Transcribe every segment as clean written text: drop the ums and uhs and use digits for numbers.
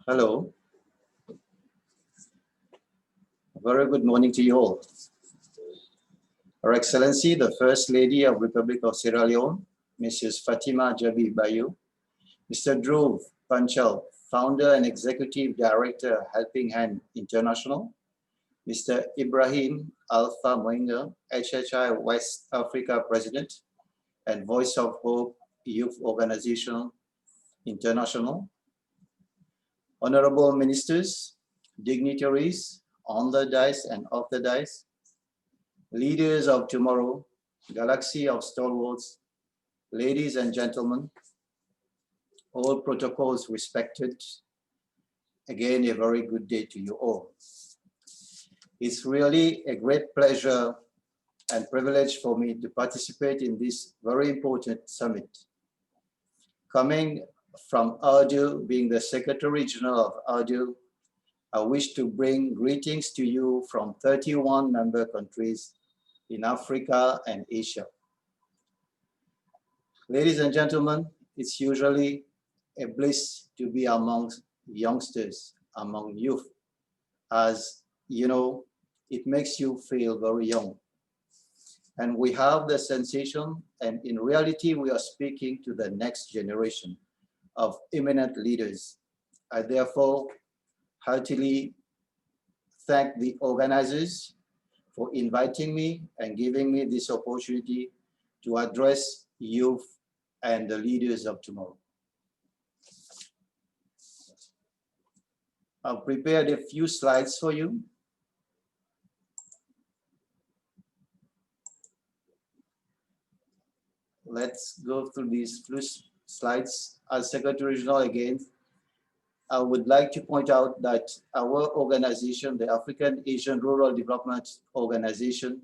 Hello. Very good morning to you all. Her Excellency, the First Lady of Republic of Sierra Leone, Mrs. Fatima Jabi Bayu, Mr. Dhruv Panchal, Founder and Executive Director, Helping Hand International, Mr. Ibrahim Alpha Moinga, HHI West Africa President and Voice of Hope Youth Organization International, Honorable Ministers, dignitaries on the dais and off the dais, leaders of tomorrow, galaxy of stalwarts, ladies and gentlemen, all protocols respected. Again, a very good day to you all. It's really a great pleasure and privilege for me to participate in this very important summit. Coming from ARDU, being the Secretary General of ARDU, I wish to bring greetings to you from 31 member countries in Africa and Asia. Ladies and gentlemen, it's usually a bliss to be amongst youngsters, among youth. As you know, it makes you feel very young. And we have the sensation, and in reality, we are speaking to the next generation of eminent leaders. I therefore heartily thank the organizers for inviting me and giving me this opportunity to address youth and the leaders of tomorrow. I've prepared a few slides for you. Let's go through these few slides. As Secretary General again, I would like to point out that our organization, the African Asian Rural Development Organization,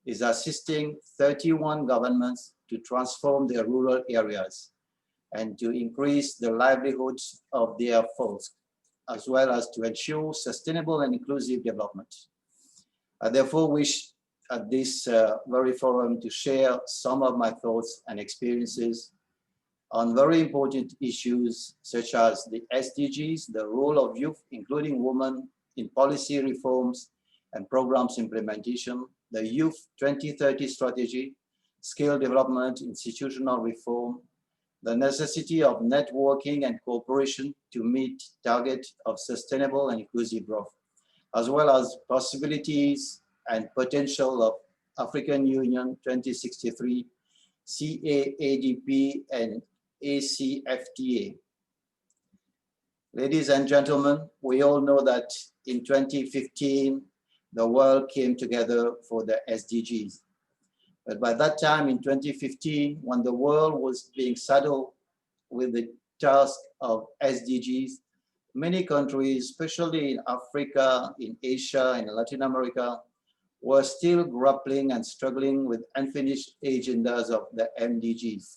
is assisting 31 governments to transform their rural areas and to increase the livelihoods of their folks, as well as to ensure sustainable and inclusive development. I therefore wish at this very forum to share some of my thoughts and experiences on very important issues such as the SDGs, the role of youth, including women, in policy reforms and programs implementation, the Youth 2030 strategy, skill development, institutional reform, the necessity of networking and cooperation to meet targets of sustainable and inclusive growth, as well as possibilities and potential of African Union 2063, CAADP, and ACFTA. Ladies and gentlemen, we all know that in 2015, the world came together for the SDGs. But by that time in 2015, when the world was being saddled with the task of SDGs, many countries, especially in Africa, in Asia, and Latin America, were still grappling and struggling with unfinished agendas of the MDGs.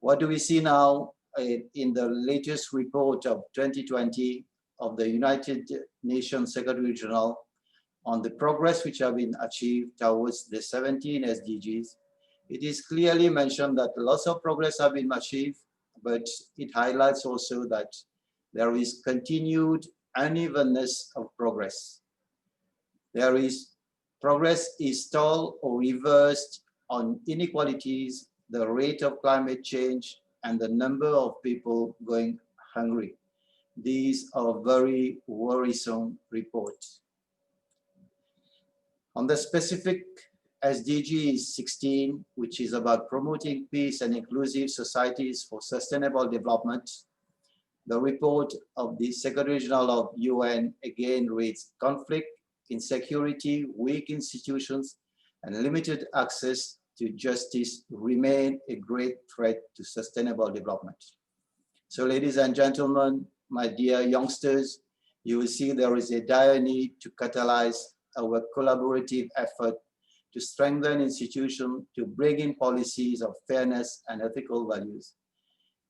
What do we see now in the latest report of 2020 of the United Nations Secretary General on the progress which have been achieved towards the 17 SDGs? It is clearly mentioned that lots of progress have been achieved, but it highlights also that there is continued unevenness of progress. Progress is stalled or reversed on inequalities, the rate of climate change, and the number of people going hungry. These are very worrisome reports. On the specific SDG 16, which is about promoting peace and inclusive societies for sustainable development, the report of the Secretary General of UN again reads, conflict, insecurity, weak institutions, and limited access to justice remain a great threat to sustainable development. So ladies and gentlemen, my dear youngsters, you will see there is a dire need to catalyze our collaborative effort to strengthen institutions, to bring in policies of fairness and ethical values.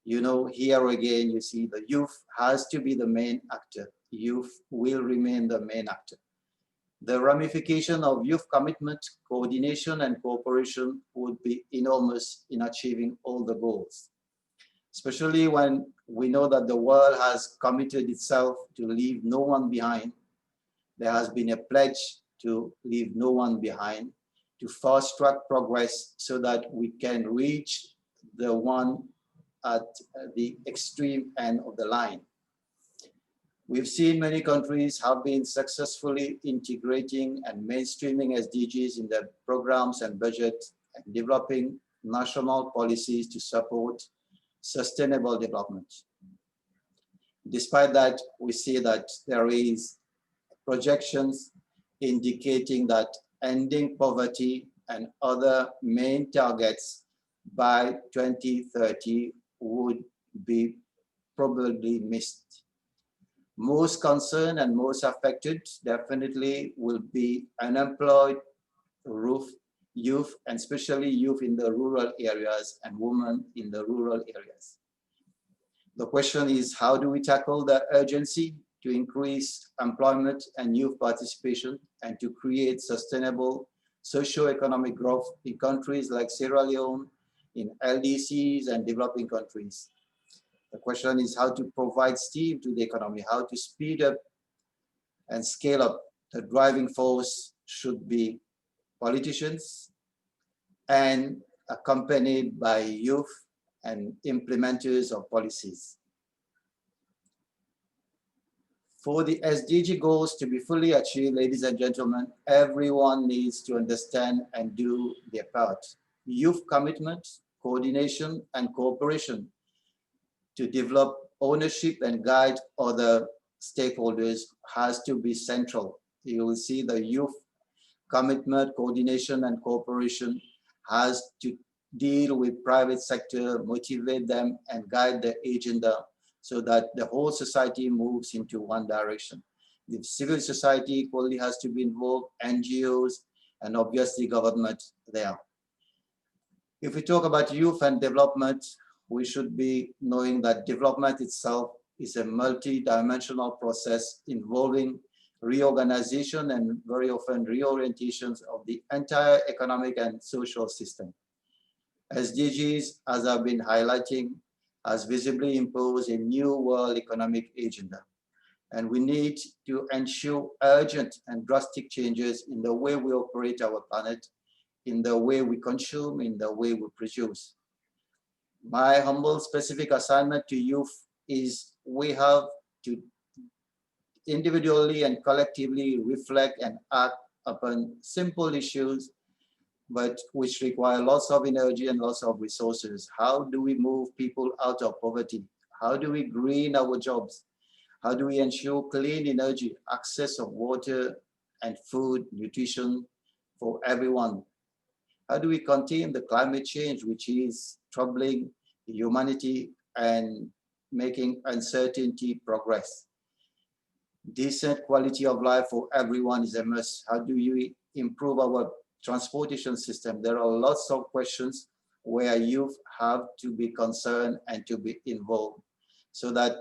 You know, here again, you see the youth has to be the main actor. Youth will remain the main actor. The ramification of youth commitment, coordination, and cooperation would be enormous in achieving all the goals. especially when we know that the world has committed itself to leave no one behind. There has been a pledge to leave no one behind, to fast track progress so that we can reach the one at the extreme end of the line. We've seen many countries have been successfully integrating and mainstreaming SDGs in their programs and budgets and developing national policies to support sustainable development. Despite that, we see that there is projections indicating that ending poverty and other main targets by 2030 would be probably missed. Most concerned and most affected definitely will be unemployed youth, and especially youth in the rural areas and women in the rural areas. The question is, how do we tackle the urgency to increase employment and youth participation and to create sustainable socio-economic growth in countries like Sierra Leone, in LDCs and developing countries? The question is how to provide steam to the economy, how to speed up and scale up. The driving force should be politicians and accompanied by youth and implementers of policies. For the SDG goals to be fully achieved, ladies and gentlemen, everyone needs to understand and do their part. Youth commitment, coordination, and cooperation to develop ownership and guide other stakeholders has to be central. You will see the youth commitment, coordination, and cooperation has to deal with private sector, motivate them, and guide the agenda so that the whole society moves into one direction. The civil society equally has to be involved, NGOs, and obviously government there. If we talk about youth and development, we should be knowing that development itself is a multi-dimensional process involving reorganization and very often reorientations of the entire economic and social system. SDGs, as I've been highlighting, has visibly imposed a new world economic agenda. And we need to ensure urgent and drastic changes in the way we operate our planet, in the way we consume, in the way we produce. My humble specific assignment to youth is we have to individually and collectively reflect and act upon simple issues, but which require lots of energy and lots of resources. How do we move people out of poverty? How do we green our jobs? How do we ensure clean energy, access of water and food, nutrition for everyone? How do we contain the climate change, which is troubling humanity and making uncertainty progress? Decent quality of life for everyone is a must. How do we improve our transportation system? There are lots of questions where youth have to be concerned and to be involved so that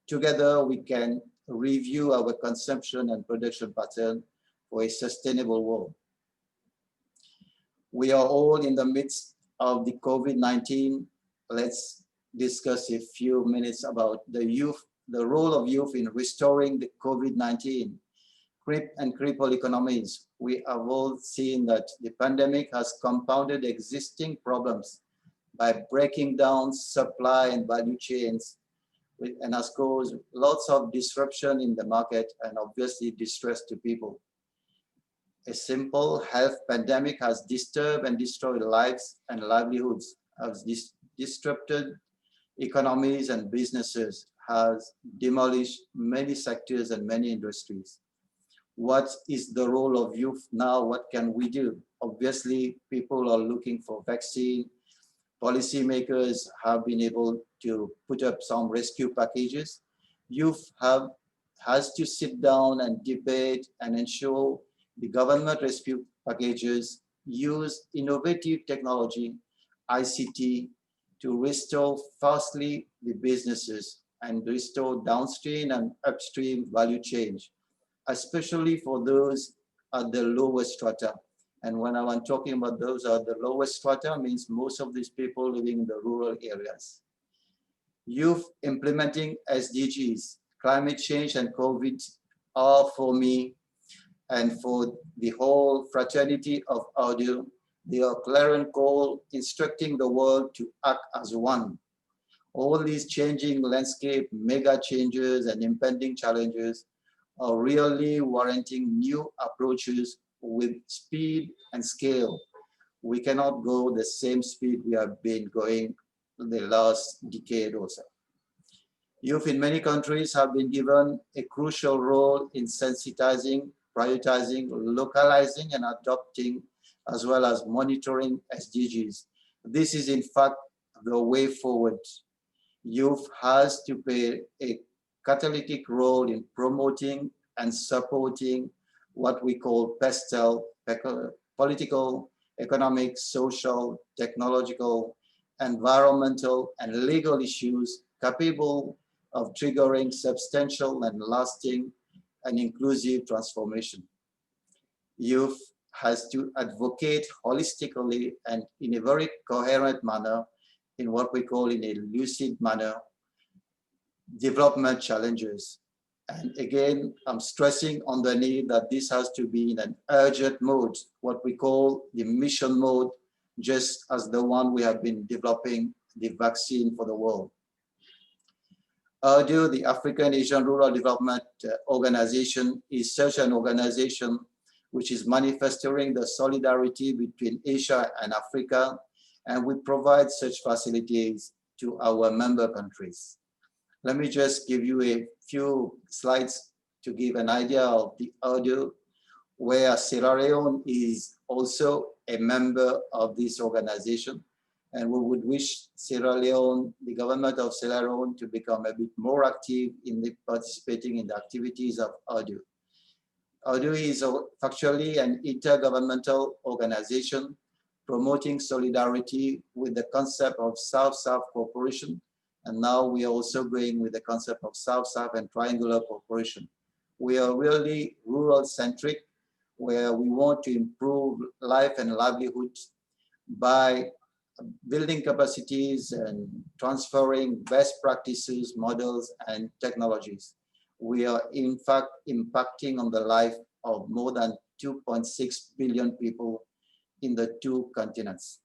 together we can review our consumption and production pattern for a sustainable world. We are all in the midst of the COVID-19. Let's discuss a few minutes about the youth, the role of youth in restoring the COVID-19 crippled economies. We have all seen that the pandemic has compounded existing problems by breaking down supply and value chains and has caused lots of disruption in the market and obviously distress to people. A simple health pandemic has disturbed and destroyed lives and livelihoods, has disrupted economies and businesses, has demolished many sectors and many industries. What is the role of youth now? What can we do? Obviously, people are looking for vaccine. Policymakers have been able to put up some rescue packages. Youth has to sit down and debate and ensure the government rescue packages use innovative technology, ICT, to restore fastly the businesses and restore downstream and upstream value chain, especially for those at the lowest strata. And when I'm talking about those at the lowest strata, means most of these people living in the rural areas. Youth implementing SDGs, climate change and COVID are for me and for the whole fraternity of ADIO, they are clarion call instructing the world to act as one. All these changing landscape, mega changes and impending challenges are really warranting new approaches with speed and scale. We cannot go the same speed we have been going the last decade or so. Youth in many countries have been given a crucial role in sensitizing, prioritizing, localizing, and adopting, as well as monitoring SDGs. This is in fact the way forward. Youth has to play a catalytic role in promoting and supporting what we call PESTEL, political, economic, social, technological, environmental, and legal issues capable of triggering substantial and lasting and inclusive transformation. Youth has to advocate holistically and in a very coherent manner, in what we call in a lucid manner, development challenges. And again, I'm stressing on the need that this has to be in an urgent mode, what we call the mission mode, just as the one we have been developing the vaccine for the world. ADIO, the African Asian Rural Development Organization, is such an organization which is manifesting the solidarity between Asia and Africa, and we provide such facilities to our member countries. Let me just give you a few slides to give an idea of the ADIO, where Sierra Leone is also a member of this organization. And we would wish Sierra Leone, the government of Sierra Leone, to become a bit more active in participating in the activities of ADIO. ADIO is factually an intergovernmental organization promoting solidarity with the concept of South-South cooperation. And now we are also going with the concept of South-South and triangular cooperation. We are really rural-centric, where we want to improve life and livelihoods by building capacities and transferring best practices, models, and technologies. We are in fact impacting on the life of more than 2.6 billion people in the 2 continents.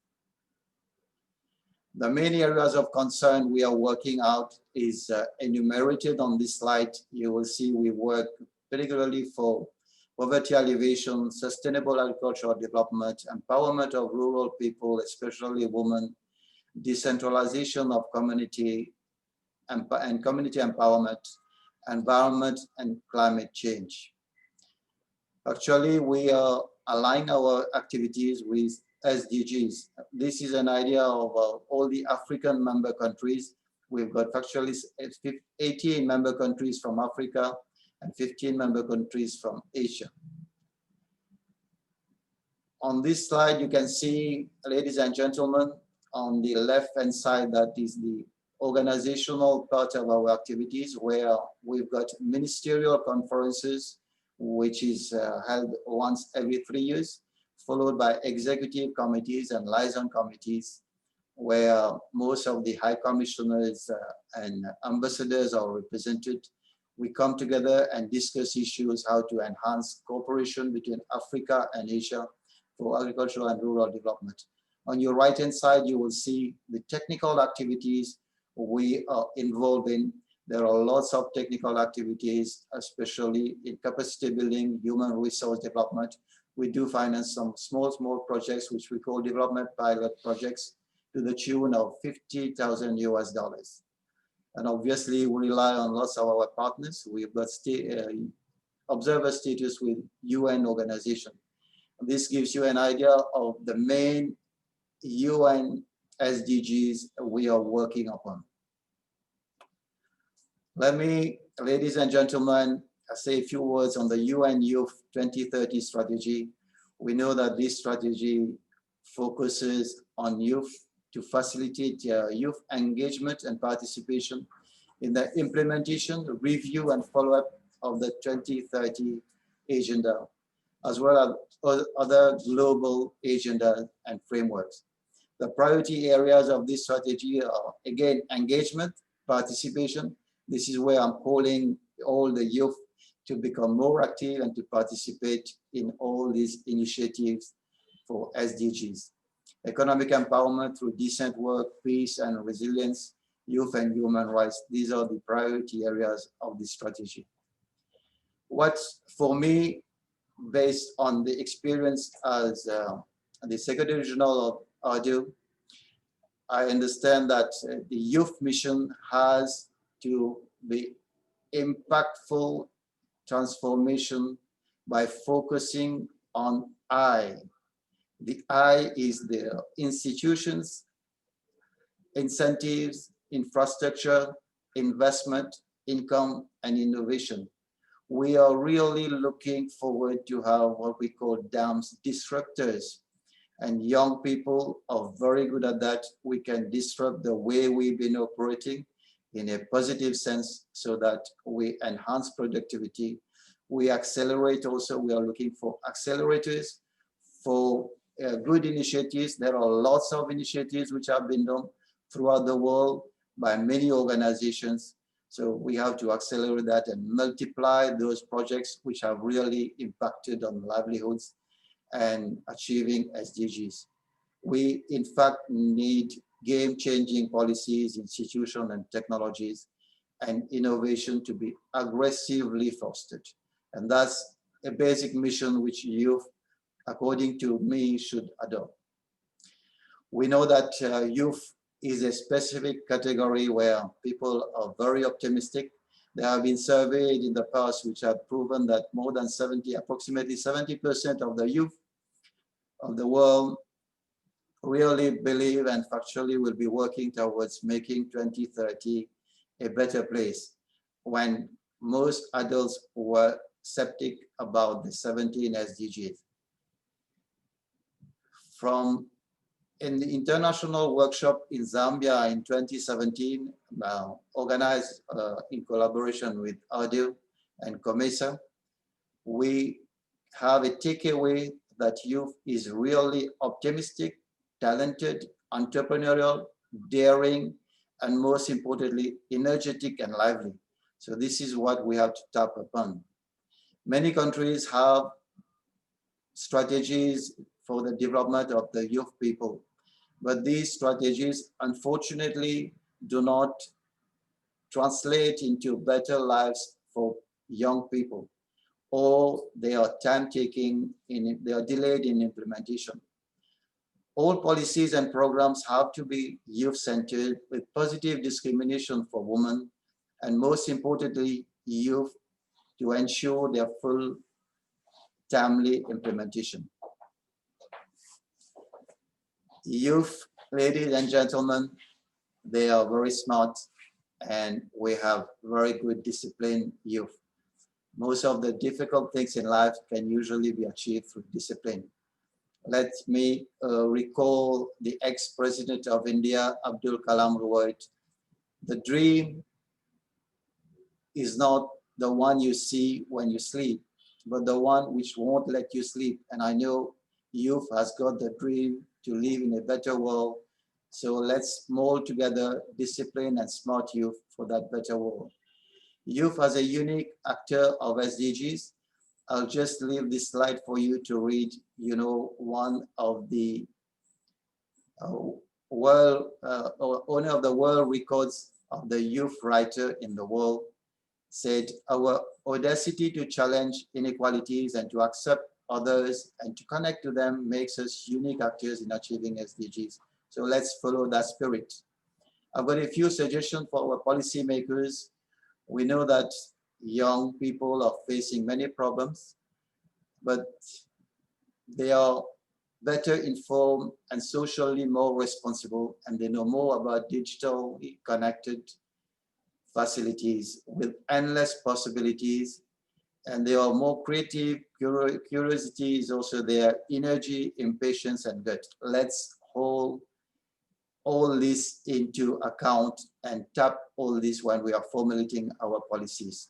The main areas of concern we are working out is enumerated on this slide. You will see we work particularly for poverty alleviation, sustainable agricultural development, empowerment of rural people, especially women, decentralization of community and community empowerment, environment and climate change. Actually, we are aligning our activities with SDGs. This is an idea of all the African member countries. We've got actually 18 member countries from Africa and 15 member countries from Asia. On this slide, you can see, ladies and gentlemen, on the left-hand side, that is the organizational part of our activities, where we've got ministerial conferences, which is held once every 3 years, followed by executive committees and liaison committees, where most of the high commissioners and ambassadors are represented. We come together and discuss issues how to enhance cooperation between Africa and Asia for agricultural and rural development. On your right-hand side, you will see the technical activities we are involved in. There are lots of technical activities, especially in capacity building, human resource development. We do finance some small projects, which we call development pilot projects, to the tune of $50,000 US. And obviously, we rely on lots of our partners. We've got observer status with UN organization. This gives you an idea of the main UN SDGs we are working upon. Let me, ladies and gentlemen, say a few words on the UN Youth 2030 strategy. We know that this strategy focuses on youth to facilitate youth engagement and participation in the implementation, review, and follow-up of the 2030 agenda, as well as other global agenda and frameworks. The priority areas of this strategy are, again, engagement, participation. This is where I'm calling all the youth to become more active and to participate in all these initiatives for SDGs. Economic empowerment through decent work, peace and resilience, youth and human rights. These are the priority areas of this strategy. What for me, based on the experience as the Secretary General of ADIO, I understand that the youth mission has to be impactful transformation by focusing on I. The I is the institutions, incentives, infrastructure, investment, income, and innovation. We are really looking forward to have what we call DAMS disruptors. And young people are very good at that. We can disrupt the way we've been operating in a positive sense so that we enhance productivity. We accelerate also, we are looking for accelerators for good initiatives. There are lots of initiatives which have been done throughout the world by many organizations. So we have to accelerate that and multiply those projects which have really impacted on livelihoods and achieving SDGs. We, in fact, need game-changing policies, institutions, and technologies, and innovation to be aggressively fostered. And that's a basic mission which youth, according to me, should adopt. We know that youth is a specific category where people are very optimistic. There have been surveyed in the past which have proven that more than approximately 70% of the youth of the world really believe and factually will be working towards making 2030 a better place, when most adults were skeptic about the 17 SDGs. In the international workshop in Zambia in 2017, organized in collaboration with ADIO and COMESA, we have a takeaway that youth is really optimistic, talented, entrepreneurial, daring, and most importantly, energetic and lively. So this is what we have to tap upon. Many countries have strategies for the development of the youth people, but these strategies, unfortunately, do not translate into better lives for young people, or they are time-taking, they are delayed in implementation. All policies and programs have to be youth-centered with positive discrimination for women, and most importantly, youth, to ensure their full timely implementation. Youth, ladies and gentlemen, they are very smart, and we have very good disciplined youth. Most of the difficult things in life can usually be achieved through discipline. Let me recall the ex-president of India, Abdul Kalam, who wrote, "The dream is not the one you see when you sleep, but the one which won't let you sleep." And I know youth has got the dream to live in a better world. So let's mold together discipline and smart youth for that better world. Youth as a unique actor of SDGs. I'll just leave this slide for you to read. You know, one of the owner of the world records of the youth writer in the world said, "Our audacity to challenge inequalities and to accept others and to connect to them makes us unique actors in achieving SDGs." So let's follow that spirit. I've got a few suggestions for our policymakers. We know that young people are facing many problems, but they are better informed and socially more responsible, and they know more about digitally connected facilities with endless possibilities, and they are more creative. Curiosity is also there, energy, impatience, and gut. Let's hold all this into account and tap all this when we are formulating our policies.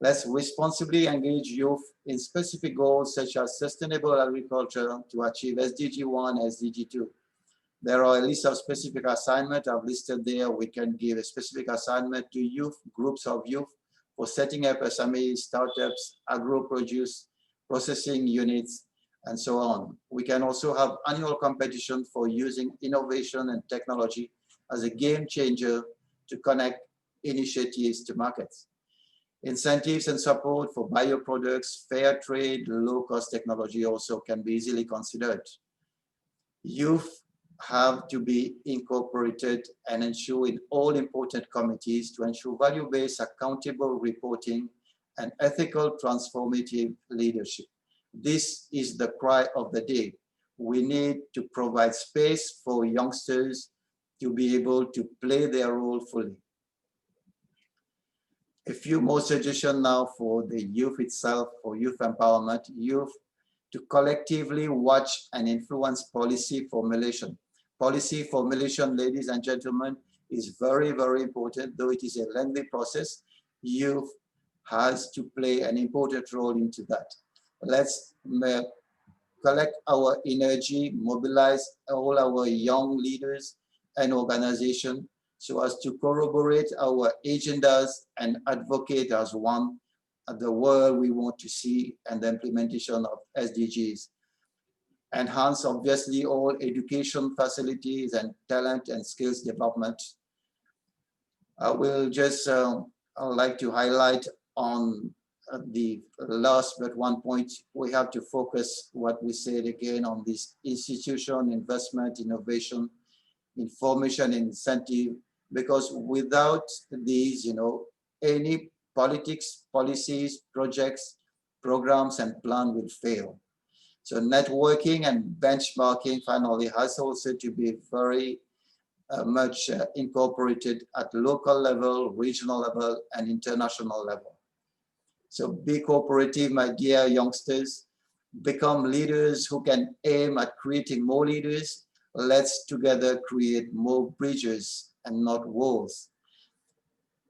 Let's responsibly engage youth in specific goals such as sustainable agriculture to achieve SDG 1, SDG 2. There are a list of specific assignments I've listed there. We can give a specific assignment to youth, groups of youth, for setting up SME startups, agro-produce processing units, and so on. We can also have annual competition for using innovation and technology as a game changer to connect initiatives to markets. Incentives and support for bioproducts, fair trade, low-cost technology also can be easily considered. Youth have to be incorporated and ensure in all important committees to ensure value-based, accountable reporting and ethical transformative leadership. This is the cry of the day. We need to provide space for youngsters to be able to play their role fully. A few more suggestions now for the youth itself, for youth empowerment. Youth to collectively watch and influence policy formulation. Policy formulation, ladies and gentlemen, is very, very important. Though it is a lengthy process, youth has to play an important role into that. Let's collect our energy, mobilize all our young leaders and organizations so as to corroborate our agendas and advocate as one the world we want to see and the implementation of SDGs. Enhance, obviously, all education facilities and talent and skills development. I will just I'd like to highlight on the last but one point. We have to focus what we said again on this institution, investment, innovation, information, incentive, because without these, any politics, policies, projects, programs, and plan will fail. So networking and benchmarking finally has also to be very much incorporated at local level, regional level, and international level. So be cooperative, my dear youngsters. Become leaders who can aim at creating more leaders. Let's together create more bridges and not walls.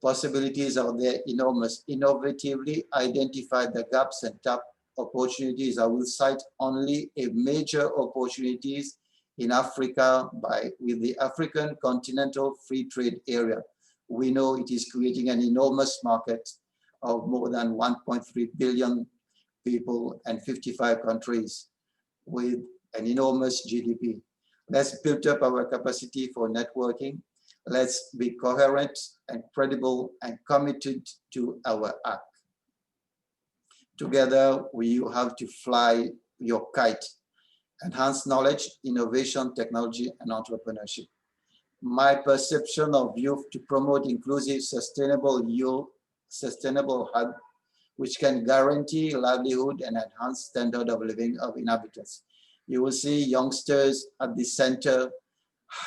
Possibilities are there enormous. Innovatively identify the gaps and tap opportunities. I will cite only a major opportunities in Africa with the African Continental Free Trade Area. We know it is creating an enormous market of more than 1.3 billion people and 55 countries with an enormous GDP. Let's build up our capacity for networking. Let's be coherent and credible and committed to our act. Together, we have to fly your kite. Enhance knowledge, innovation, technology, and entrepreneurship. My perception of youth to promote inclusive, sustainable youth, sustainable hub, which can guarantee livelihood and enhance standard of living of inhabitants. You will see youngsters at the center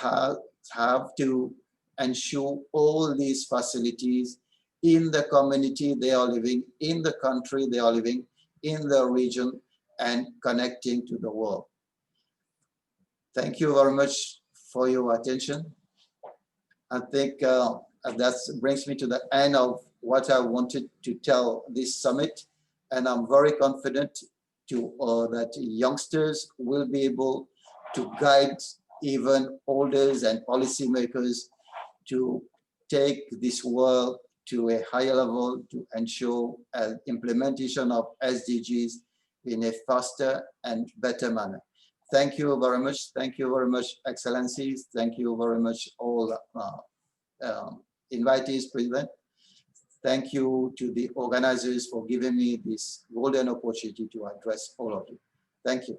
have to ensure all these facilities in the community they are living, in the country they are living, in the region, and connecting to the world. Thank you very much for your attention. I think that brings me to the end of what I wanted to tell this summit, and I'm very confident that youngsters will be able to guide even elders and policymakers to take this world to a higher level to ensure implementation of SDGs in a faster and better manner. Thank you very much. Thank you very much, Excellencies. Thank you very much, all invitees present. Thank you to the organizers for giving me this golden opportunity to address all of you. Thank you.